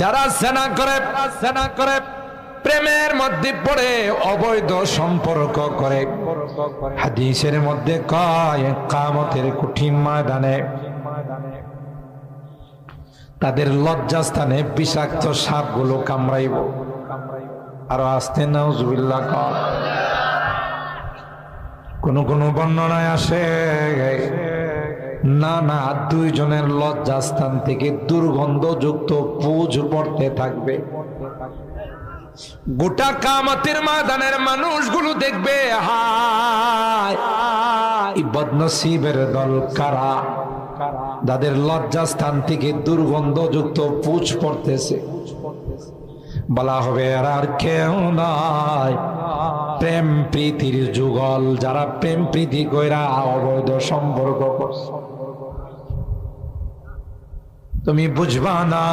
যারা জেনা করে প্রেমের মধ্যে পড়ে অবৈধ সম্পর্ক করে, হাদিসের মধ্যে কয় কিয়ামতের কঠিন ময়দানে তাদের লজ্জাস্থানে বিষাক্ত সাপগুলো কামড়াইব। আর আস্তে নাউজুবিল্লাহ। কোন কোন বর্ণনায় আসে না দুইজনের লজ্জাস্থান থেকে দুর্গন্ধযুক্ত পুঁজ পড়তে থাকবে। গোটা কিয়ামতের ময়দানের মানুষগুলো দেখবে, হায় এই বদনসিবের দল কারা, যাদের লজ্জাস্থান থেকে দুর্গন্ধযুক্ত পুঁজ পড়তেছে। বলা হবে এরা আর কেউ নয়, প্রেম প্রীতির যুগল, যারা প্রেম প্রীতি কইরা অবৈধ সম্পর্ক করছে। তুমি বুঝবা না।